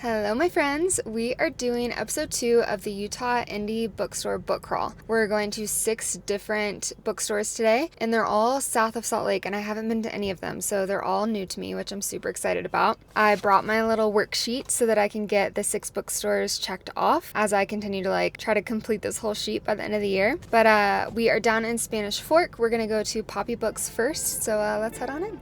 Hello, my friends. We are doing episode 2 of the Utah Indie Bookstore book crawl. We're going to 6 different bookstores today, and they're all south of Salt Lake, and I haven't been to any of them, so they're all new to me, which I'm super excited about. I brought my little worksheet so that I can get the 6 bookstores checked off as I continue to try to complete this whole sheet by the end of the year. But we are down in Spanish Fork. We're going to go to Poppy Books first, so let's head on in.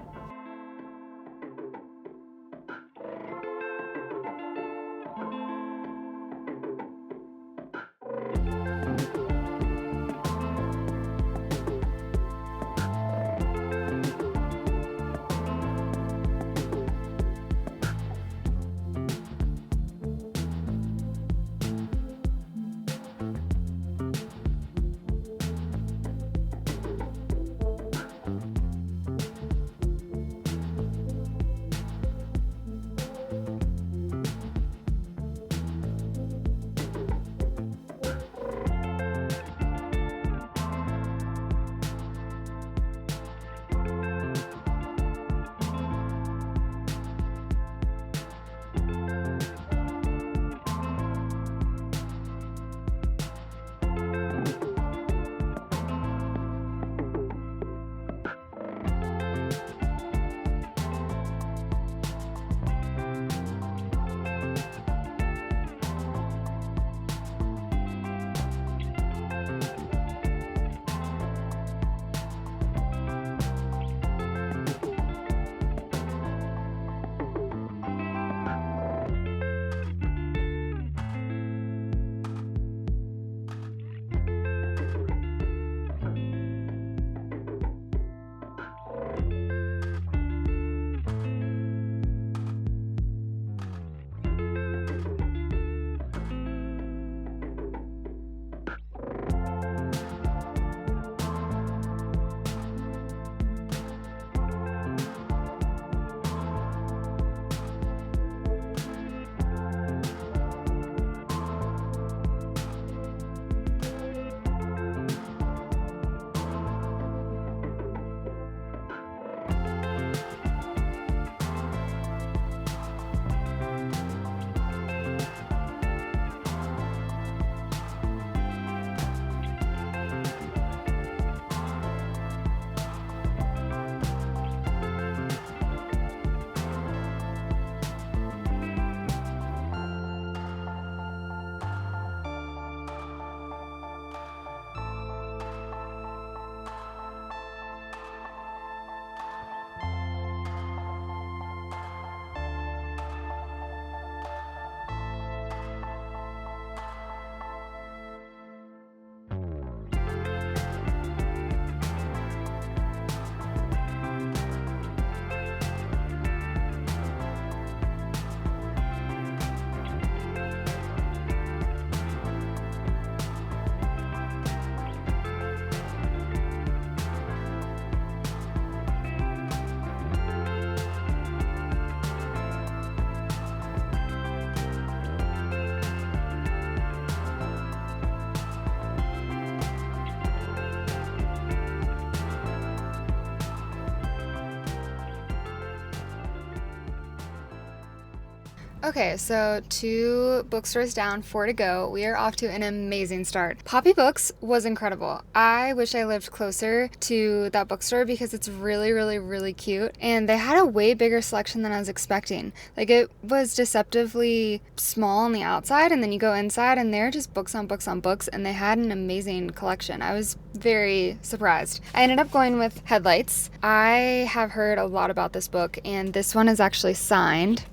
Okay, so 2 bookstores down, 4 to go. We are off to an amazing start. Poppy Books was incredible. I wish I lived closer to that bookstore because it's really, really, really cute. And they had a way bigger selection than I was expecting. It was deceptively small on the outside, and then you go inside and they're just books on books on books, and they had an amazing collection. I was very surprised. I ended up going with Headlights. I have heard a lot about this book, and this one is actually signed.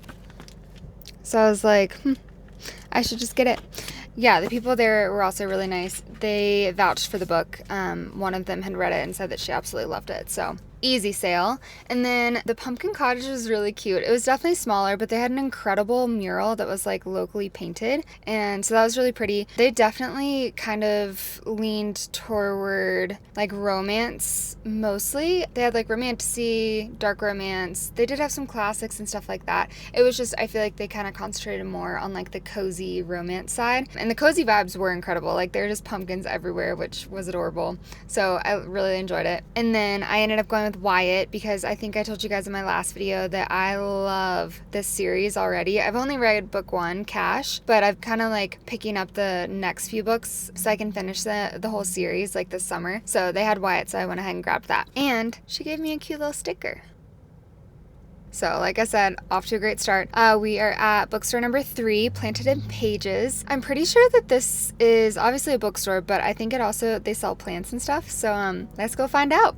So I was like, I should just get it. Yeah, the people there were also really nice. They vouched for the book. One of them had read it and said that she absolutely loved it. So easy sale. And then the pumpkin cottage was really cute. It was definitely smaller, but they had an incredible mural that was locally painted, and so that was really pretty. They definitely kind of leaned toward romance mostly. They had romantasy, dark romance. They did have some classics and stuff like that. It was just, I feel like they kind of concentrated more on the cozy romance side, and the cozy vibes were incredible. There were just pumpkins everywhere, which was adorable. So I really enjoyed it. And then I ended up going with Wyatt because I think I told you guys in my last video that I love this series already. I've only read book 1, Cash, but I've kind of like picking up the next few books so I can finish the whole series like this summer. So they had Wyatt, so I went ahead and grabbed that. And she gave me a cute little sticker. So, like I said, off to a great start. We are at bookstore number 3, Planted in Pages. I'm pretty sure that this is obviously a bookstore, but I think they sell plants and stuff. So, let's go find out.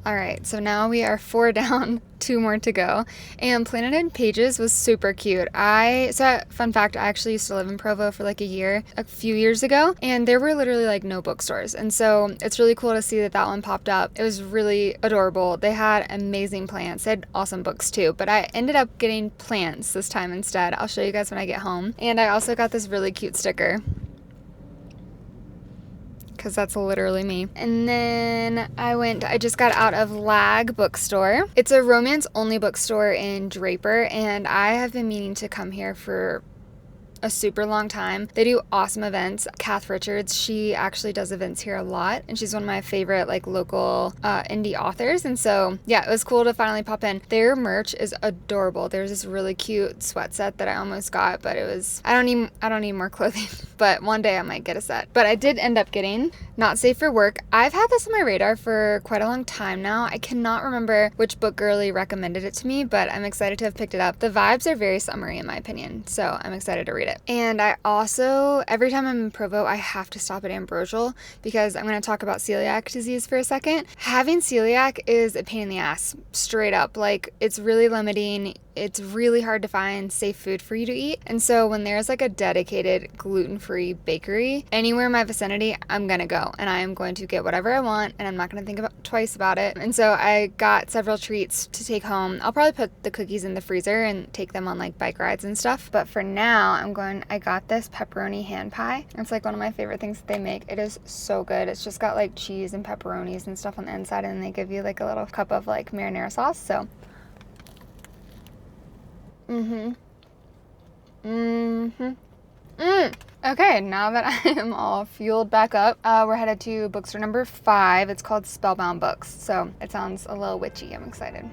All right, so now we are 4 down 2 more to go. And Planted Pages was super cute. Fun fact, I actually used to live in Provo for like a year, a few years ago, and there were literally like no bookstores. And so it's really cool to see that one popped up. It was really adorable. They had amazing plants. They had awesome books too, but I ended up getting plants this time instead. I'll show you guys when I get home. And I also got this really cute sticker, because that's literally me. And then I just got out of Lagg Bookstore. It's a romance only bookstore in Draper, and I have been meaning to come here for a super long time. They do awesome events. Kath Richards, she actually does events here a lot, and she's one of my favorite like local indie authors. And so yeah, it was cool to finally pop in. Their merch is adorable. There's this really cute sweat set that I almost got, but I don't need more clothing. But one day I might get a set. But I did end up getting Not Safe for Work. I've had this on my radar for quite a long time now. I cannot remember which book girly recommended it to me, but I'm excited to have picked it up. The vibes are very summery in my opinion, so I'm excited to read it. And I also, every time I'm in Provo, I have to stop at Ambrosial because I'm going to talk about celiac disease for a second. Having celiac is a pain in the ass, straight up. Like, it's really limiting. It's really hard to find safe food for you to eat. And so when there's like a dedicated gluten-free bakery anywhere in my vicinity, I'm going to go and I am going to get whatever I want, and I'm not going to think twice about it. And so I got several treats to take home. I'll probably put the cookies in the freezer and take them on like bike rides and stuff. But for now, I got this pepperoni hand pie. It's like one of my favorite things that they make. It is so good. It's just got like cheese and pepperonis and stuff on the inside, and they give you like a little cup of like marinara sauce. So Okay, now that I am all fueled back up, we're headed to bookstore number 5. It's called Spellbound Books, so it sounds a little witchy. I'm excited.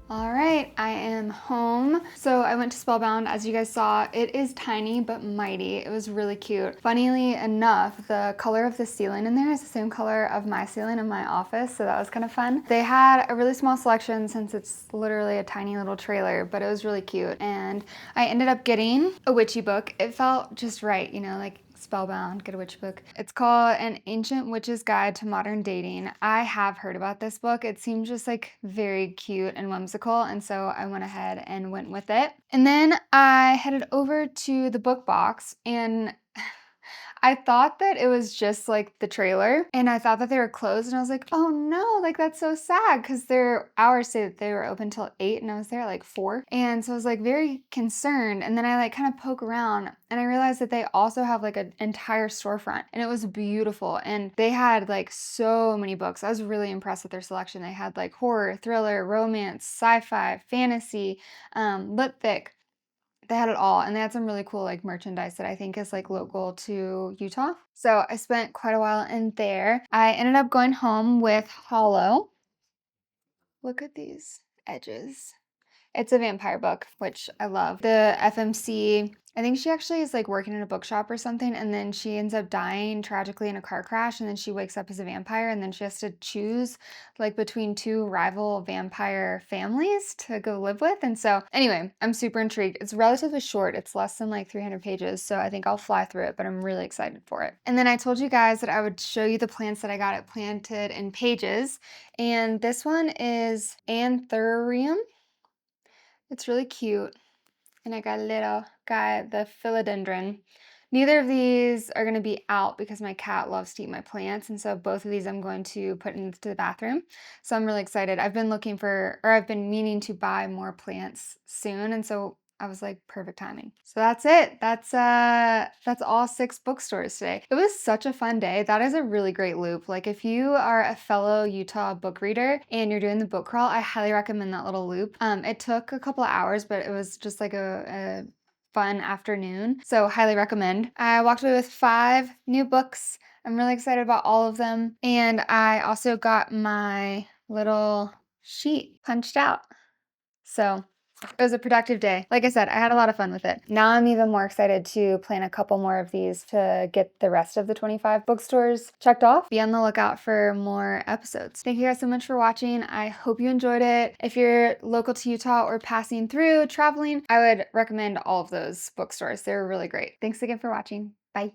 All right, I am home. So I went to Spellbound. As you guys saw, it is tiny but mighty. It was really cute. Funnily enough, the color of the ceiling in there is the same color of my ceiling in my office, so that was kind of fun. They had a really small selection since it's literally a tiny little trailer, but it was really cute. And I ended up getting a witchy book. It felt just right, you know, like Spellbound, get a witch book. It's called An Ancient Witch's Guide to Modern Dating. I have heard about this book. It seems just like very cute and whimsical, and so I went ahead and went with it. And then I headed over to the book box, and I thought that it was just like the trailer, and I thought that they were closed, and I was like, oh no, like that's so sad, because their hours say that they were open till 8, and I was there at like 4. And so I was like very concerned. And then I like kind of poke around, and I realized that they also have like an entire storefront, and it was beautiful. And they had like so many books. I was really impressed with their selection. They had like horror, thriller, romance, sci-fi, fantasy, lit fic. They had it all, and they had some really cool like merchandise that I think is like local to Utah. So I spent quite a while in there. I ended up going home with Hollow. Look at these edges. It's a vampire book, which I love. The FMC, I think she actually is like working in a bookshop or something, and then she ends up dying tragically in a car crash, and then she wakes up as a vampire, and then she has to choose like between two rival vampire families to go live with. And so anyway, I'm super intrigued. It's relatively short. It's less than like 300 pages, so I think I'll fly through it, but I'm really excited for it. And then I told you guys that I would show you the plants that I got at Planted in Pages, and this one is Anthurium. It's really cute. And I got a little guy, the philodendron. Neither of these are going to be out because my cat loves to eat my plants. And so both of these I'm going to put into the bathroom. So I'm really excited. I've been looking for, or I've been meaning to buy more plants soon. And so I was like, perfect timing. So that's it. That's all 6 bookstores today. It was such a fun day. That is a really great loop. Like if you are a fellow Utah book reader and you're doing the book crawl, I highly recommend that little loop. It took a couple of hours, but it was just like a fun afternoon. So highly recommend. I walked away with 5 new books. I'm really excited about all of them. And I also got my little sheet punched out. So it was a productive day. Like I said, I had a lot of fun with it. Now I'm even more excited to plan a couple more of these to get the rest of the 25 bookstores checked off. Be on the lookout for more episodes. Thank you guys so much for watching. I hope you enjoyed it. If you're local to Utah or passing through, traveling, I would recommend all of those bookstores. They're really great. Thanks again for watching. Bye.